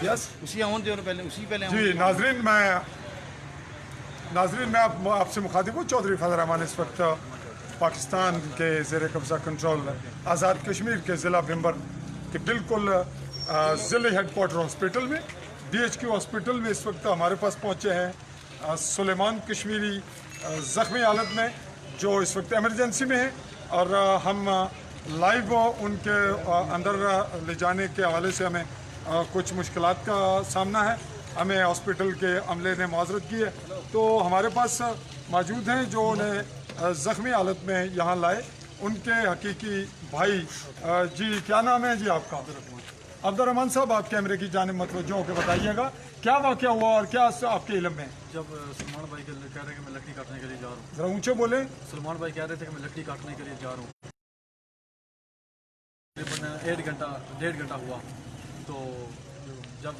Yes उसी आउन दे और पहले उसी पहले जी नाजरीन मैं आपसे मुखातिब हूँ। चौधरी फजल रहमान इस वक्त पाकिस्तान के ज़ेर कब्ज़ा कंट्रोल आज़ाद कश्मीर के ज़िला भिंबर के बिल्कुल ज़िले हेडकोार्टर हॉस्पिटल में DHQ हॉस्पिटल में इस वक्त हमारे पास पहुँचे हैं सुलेमान कश्मीरी ज़ख्मी हालत में जो इस वक्त एमरजेंसी में है और हम लाइव उनके अंदर ले जाने के हवाले से हमें कुछ मुश्किलात का सामना है। हमें हॉस्पिटल के अमले ने माजरत की है तो हमारे पास मौजूद हैं जो उन्हें ज़ख्मी हालत में यहाँ लाए उनके हकीकी भाई। जी क्या नाम है जी आपका? अब्दुर्रहमान साहब आप कैमरे की जानिब मतवज्जो होकर बताइएगा क्या वाक़या हुआ और क्या आपके इल्म में? जब सलमान भाई कह रहे हैं कि मैं लकड़ी काटने के लिए जा रहा हूँ। ज़रा ऊँचे बोले। सलमान भाई कह रहे थे कि मैं लकड़ी काटने के लिए जा रहा हूँ। तकरीबन 1.5 घंटा हुआ तो जब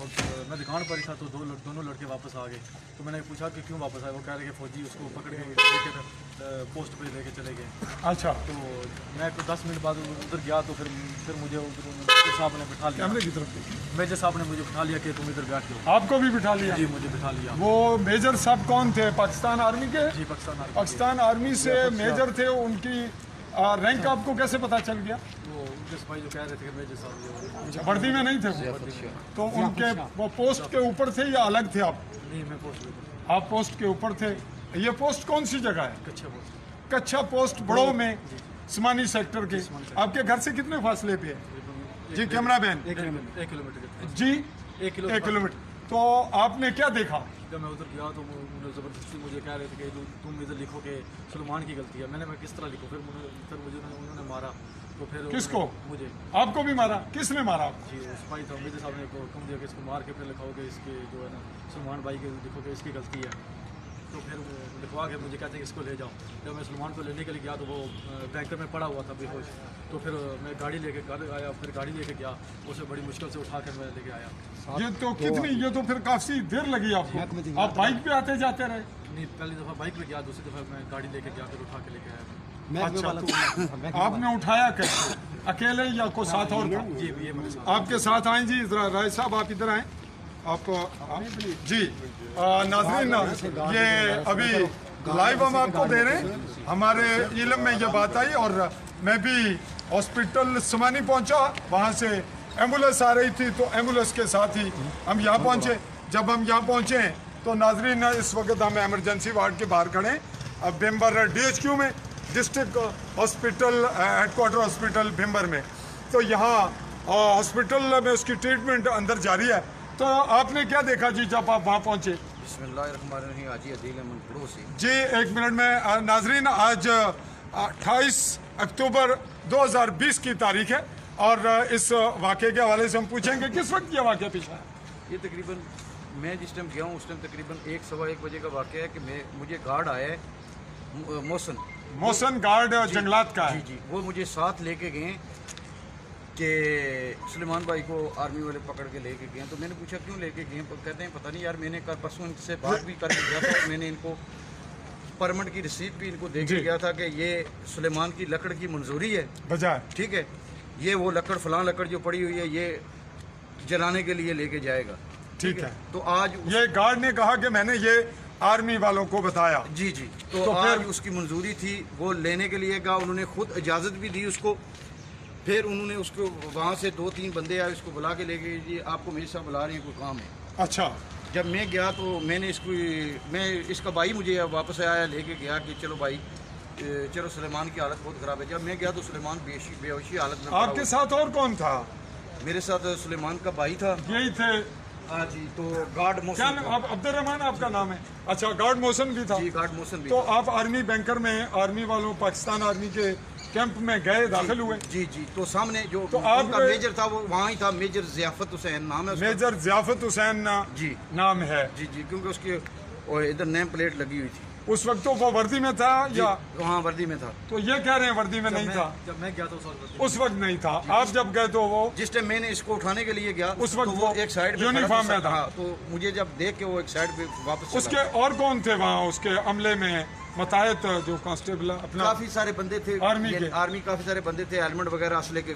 मैं दुकान पर ही था तो दोनों लड़के वापस आ गए तो मैंने पूछा कि क्यों वापस आए। वो कह रहे कि फौजी उसको पकड़ के लेके पोस्ट पे लेके चले गए। अच्छा तो मैं 10 मिनट बाद उधर गया तो फिर मुझे मेजर साहब ने बिठा लिया। कैमरे की तरफ मेजर साहब ने मुझे बिठा लिया कि तुम इधर बैठ जाओ। आपको भी बिठा लिया? जी मुझे बिठा लिया। वो मेजर साहब कौन थे? पाकिस्तान आर्मी के? जी पाकिस्तान आर्मी से मेजर थे। उनकी रैंक आपको कैसे पता चल गया? वो उनके सिपाही जो कह रहे थे कि मेजर साहब वर्दी में नहीं थे तो उनके वो पोस्ट के ऊपर थे या अलग थे आप? नहीं मैं पोस्ट पे आप पोस्ट के ऊपर थे। ये पोस्ट कौन सी जगह है? कच्चा पोस्ट कच्चा पोस्ट बड़ो में स्मानी सेक्टर के। आपके घर से कितने फासले पे है जी कैमरा मैन? 1 किलोमीटर जी 1 किलोमीटर। तो आपने क्या देखा? जब मैं उधर गया तो उन्होंने ज़बरदस्ती मुझे कह रहे थे कि तुम इधर लिखो कि सलमान की गलती है। मैं किस तरह लिखूँ? फिर मुझे उन्होंने मारा तो फिर किसको? मुझे। आपको भी मारा? किसने मारा आपको? जी सिपाही था। मेजर साहब ने हुक्म दिया कि इसको मार के फिर लिखाओ कि इसके जो है ना सलमान भाई के लिखो कि इसकी गलती है। तो फिर लिखवा के मुझे कहते हैं कि इसको ले जाओ। जब मैं सलमान को लेने के लिए गया तो वो बैंकर में पड़ा हुआ था बेहोश। तो फिर मैं गाड़ी लेके घर आया। फिर गाड़ी लेके गया उसे बड़ी मुश्किल से उठा कर मैं लेके आया। ये तो फिर काफी देर लगी आपको। आप बाइक पे आते जाते रहे? नहीं पहली दफ़ा बाइक पे गया दूसरी दफ़ा मैं गाड़ी लेके गया फिर उठा के लेके आया। अच्छा तो आपने उठाया कैसे? अकेले या कोई साथ और था? जी ये मेरे साथ। आपके साथ आए जी राय साहब आप इधर आए। आप जी नाज़रीन ये अभी लाइव हम आपको दे रहे हैं। हमारे इल्म में ये बात आई और मैं भी हॉस्पिटल समानी पहुंचा। वहाँ से एम्बुलेंस आ रही थी तो एम्बुलेंस के साथ ही हम यहाँ पहुँचे। जब हम यहाँ पहुँचे तो नाज़रीन इस वक्त हम एमरजेंसी वार्ड के बाहर खड़े हैं अब भिंबर DHQ में district hospital headquarter hospital Bhimber में। तो यहाँ हॉस्पिटल में उसकी ट्रीटमेंट अंदर जारी है। तो आपने क्या देखा जी जब आप वहाँ पहुँचे? बिस्मिल्लाहिर्रहमानिर्रहीम। हाजी अदील अहमद पड़ोसी। जी एक मिनट में नाजरीन आज 28 अक्टूबर 2020 की तारीख है और इस वाक़े के हवाले से हम पूछेंगे किस वक्त ये वाक़या पेश आया? ये तकरीबन मैं जिस टाइम गया हूँ उस टाइम तकरीबन 1-1:15 बजे का वाक़या है कि मुझे गार्ड आया है मौसन गार्ड जंगलात का है। जी वो मुझे साथ लेके गए कि सलमान भाई को आर्मी वाले पकड़ के लेके गए। तो मैंने पूछा क्यों लेके गए? कहते हैं पता नहीं यार मैंने परसों इनसे बात भी करके गया था। मैंने इनको परमिट की रिसीट भी इनको दे के गया था कि ये सलमान की लकड़ की मंजूरी है बजाय ठीक है। ये वो लकड़ फलां लकड़ जो पड़ी हुई है ये जलाने के लिए लेके जाएगा ठीक है। तो आज ये गार्ड ने कहा कि मैंने ये आर्मी वालों को बताया। जी तो आज उसकी मंजूरी थी वो लेने के लिए गया। उन्होंने खुद इजाज़त भी दी उसको। फिर उन्होंने उसको वहाँ से 2-3 बंदे आए उसको बुला के ले गए। ये आपको मेरे साथ बुला रहे हैं कोई काम है। अच्छा जब मैं गया तो मैं इसका भाई मुझे वापस आया लेके गया कि चलो भाई चलो सलेमान की हालत बहुत ख़राब है। जब मैं गया तो सलेमान बेहोशी हालत में। आपके साथ और कौन था? मेरे साथ सलेमान का भाई था। यही थे? हाँ जी। तो गार्ड क्या मौसम अब्दुर्रहमान आपका नाम है? अच्छा गार्ड मौसम भी था? जी गार्ड मौसम भी तो था। आप आर्मी बैंकर में आर्मी वालों पाकिस्तान आर्मी के कैंप में गए दाखिल हुए? जी तो सामने जो तो उनका मेजर था वो वहाँ ही था। मेजर ज़ियाफत हुसैन नाम है उसका। मेजर ज़ियाफत हुसैन जी नाम है। जी क्योंकि उसकी इधर नेम प्लेट लगी हुई थी। उस वक्त तो वो वर्दी में था या? वहाँ वर्दी में था। तो ये कह रहे हैं वर्दी में नहीं था? जब मैं गया था उस वक्त नहीं था। आप जब गए तो वो जिस टाइम मैंने इसको उठाने के लिए गया उस वक्त तो वो एक साइड यूनिफॉर्म में था। हाँ, तो मुझे जब देख के वो एक साइड पे वापस उसके और कौन थे वहाँ उसके अमले में? मुताहिद जो कांस्टेबल अपना काफी सारे बंदे थे आर्मी के। आर्मी काफी सारे बंदे थे हेलमेट वगैरह असले के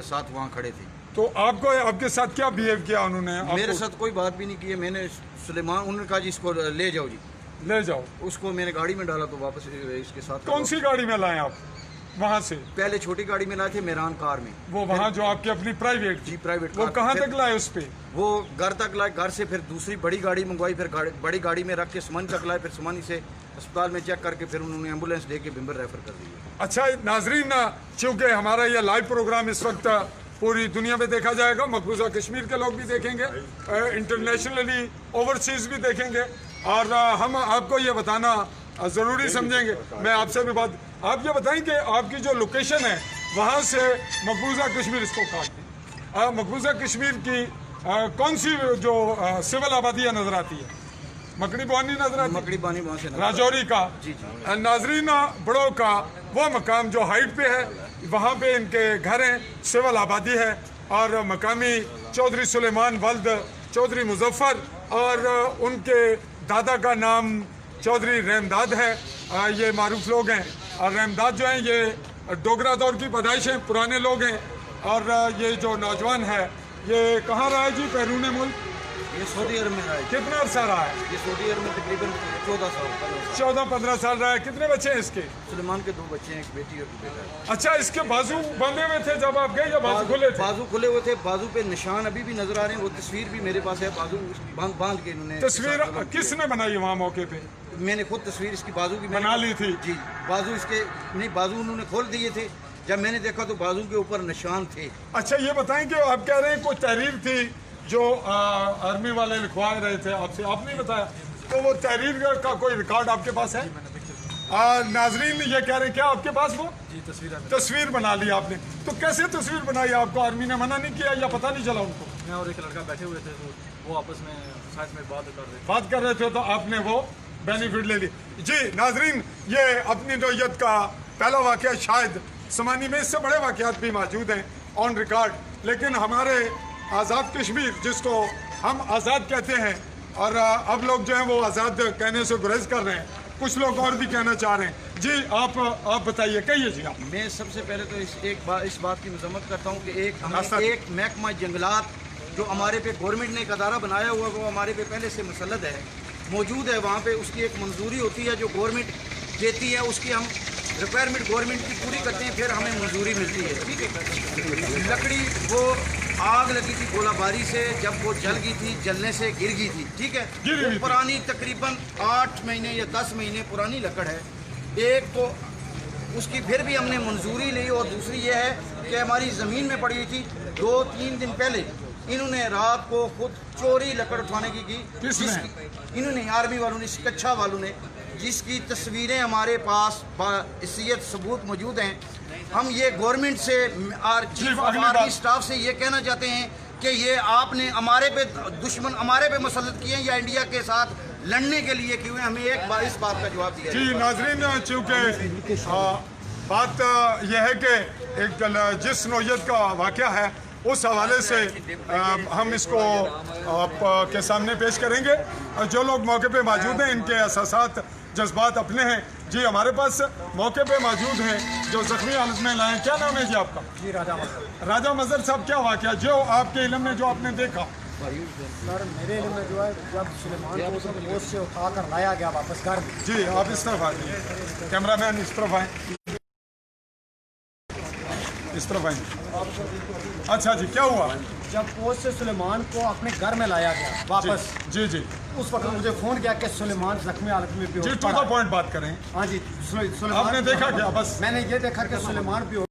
साथ वहाँ खड़े थे। तो आपको आपके साथ क्या बिहेव किया उन्होंने? मेरे आपको साथ कोई बात भी नहीं की है। मैंने सुलेमान, उन्होंने कहा जी इसको ले जाओ जी, ले जाओ। उसको मैंने गाड़ी में डाला तो वापस इसके साथ। कौन सी गाड़ी में लाए आप वहाँ से? पहले छोटी गाड़ी में लाए थे, मेरान कार में। वो वहाँ जो आपकी अपनी प्राइवेट जी प्राइवेट वो कार। कहाँ फिर तक लाए उस पे? वो घर तक लाए, घर से फिर दूसरी बड़ी गाड़ी मंगवाई, फिर बड़ी गाड़ी में रख के समानी तक लाए, फिर समानी से अस्पताल में चेक करके फिर उन्होंने एम्बुलेंस दे के बिम्बर रेफर कर दिया। अच्छा नाजरीन, चूँकि हमारा ये लाइव प्रोग्राम इस वक्त पूरी दुनिया में देखा जाएगा, मकबूजा कश्मीर के लोग भी देखेंगे, इंटरनेशनली ओवरसीज भी देखेंगे, और हम आपको ये बताना ज़रूरी समझेंगे। मैं आपसे भी बात, आप ये बताएं कि आपकी जो लोकेशन है वहाँ से मकबूजा कश्मीर, इसको काट दें, मकबूजा कश्मीर की कौन सी जो सिविल आबादियाँ नजर आती है? मकड़ी बानी नजर आती है, मकड़ी बानी वहाँ से राजौरी का। जी नाजरीन, बड़ों का वो मकाम जो हाइट पे है, वहाँ पे इनके घर हैं, सिविल आबादी है, और मकामी चौधरी सुलेमान वल्द चौधरी मुजफ्फर, और उनके दादा का नाम चौधरी रहमदाद है। ये मारूफ लोग हैं, और रहमदाद जो हैं ये डोगरा दौर की पैदाइश हैं, पुराने लोग हैं। और ये जो नौजवान है ये कहाँ रहा है जी? बैरून मुल्क, ये सऊदी अरब में रहा है। कितना अरसा रहा है? ये सऊदी अरब में तकरीबन 14 साल 14-15 साल रहा है। कितने बच्चे हैं इसके? सुलेमान के 2 बच्चे हैं, एक बेटी और एक बेटा है। अच्छा, इसके बाजू बंधे हुए थे जब आप गए या बाजू खुले थे? बाजू खुले हुए थे, बाजू पे निशान अभी भी नजर आ रहे हैं, वो तस्वीर भी मेरे पास है, बाजू बांध के इन्होंने। तस्वीर किसने बनाई वहाँ मौके पे? मैंने खुद तस्वीर इसकी बाजू की बना ली थी? जी, बाजू इसके नहीं, बाजू उन्होंने खोल दिए थे, जब मैंने देखा तो बाजू के ऊपर निशान थे। अच्छा, ये बताएं कि आप कह रहे हैं कोई तहरीर थी जो आर्मी वाले लिखवा रहे थे आपसे, आप नहीं बताया, तो वो तहरीर का कोई रिकॉर्ड आपके पास है? नाजरीन ये कह रहे हैं, क्या आपके पास वो जी तस्वीर बना ली आपने? तो कैसे तस्वीर बनाई? आपको आर्मी ने मना नहीं किया या पता नहीं चला उनको? मैं और एक लड़का बैठे हुए थे, तो वो आपस में साथ में बात कर रहे थे, तो आपने वो बेनिफिट ले ली। जी नाजरीन, ये अपनी नौयत का पहला वाक़या, शायद समानी में इससे बड़े वाक़यात भी मौजूद हैं ऑन रिकॉर्ड, लेकिन हमारे आज़ाद कश्मीर, जिसको हम आज़ाद कहते हैं, और अब लोग जो हैं वो आज़ाद कहने से गुरेज कर रहे हैं, कुछ लोग और भी कहना चाह रहे हैं। जी आप बताइए, कहिए जी आप। मैं सबसे पहले तो इस बात की मजम्मत करता हूँ कि एक महकमा जंगलात जो हमारे पे गवर्नमेंट ने एक अदारा बनाया हुआ, वो हमारे पे पहले से मुसल्लद है, मौजूद है वहाँ पे। उसकी एक मंजूरी होती है जो गवर्नमेंट देती है, उसकी हम रिक्वायरमेंट गवर्नमेंट की पूरी करते हैं, फिर हमें मंजूरी मिलती है। ठीक है, लकड़ी वो आग लगी थी गोलाबारी से, जब वो जल गई थी, जलने से गिर गई थी। ठीक है, वो पुरानी तकरीबन 8 महीने या 10 महीने पुरानी लकड़ है। एक तो उसकी फिर भी हमने मंजूरी ली, और दूसरी ये है कि हमारी ज़मीन में पड़ी हुई थी। 2-3 दिन पहले इन्होंने रात को खुद चोरी लकड़ उठाने की इन्होंने, आर्मी वालों ने, कच्छा वालों ने, जिसकी तस्वीरें हमारे पास हैसियत सबूत मौजूद हैं। हम ये गवर्नमेंट से, आर्मी स्टाफ से ये कहना चाहते हैं कि ये आपने हमारे पे दुश्मन हमारे पे मुसल्लत किए हैं या इंडिया के साथ लड़ने के लिए क्यों? हमें एक बार इस बात का जवाब दिया। जी नाजरीन, चूँकि बात यह है कि एक जिस नौयत का वाक़या है, उस हवाले से हम इसको आपके सामने पेश करेंगे। जो लोग मौके पे मौजूद हैं, इनके एहसासात जज्बात अपने हैं। जी हमारे पास मौके पे मौजूद हैं जो ज़ख्मी हालत में लाए। क्या नाम है जी आपका? जी राजा मजहर साहब, क्या वाक़या जो आपके इल्म में जो आपने देखा? सर मेरे इल्म में जो है, जब सुलेमान को पोस्ट से उठाकर लाया गया वापस घर में। जी आप इस तरफ आइए, कैमरामैन इस तरफ आए, इस तरफ आए। अच्छा जी, क्या हुआ? जब पोस्ट से सुलेमान को अपने घर में लाया गया वापस, जी जी, उस वक्त मुझे फ़ोन किया कि सुलेमान जख्मी हालत में जी, टू द पॉइंट बात करें। हाँ जी, आपने देखा क्या? बस मैंने ये देखा कि सुलेमान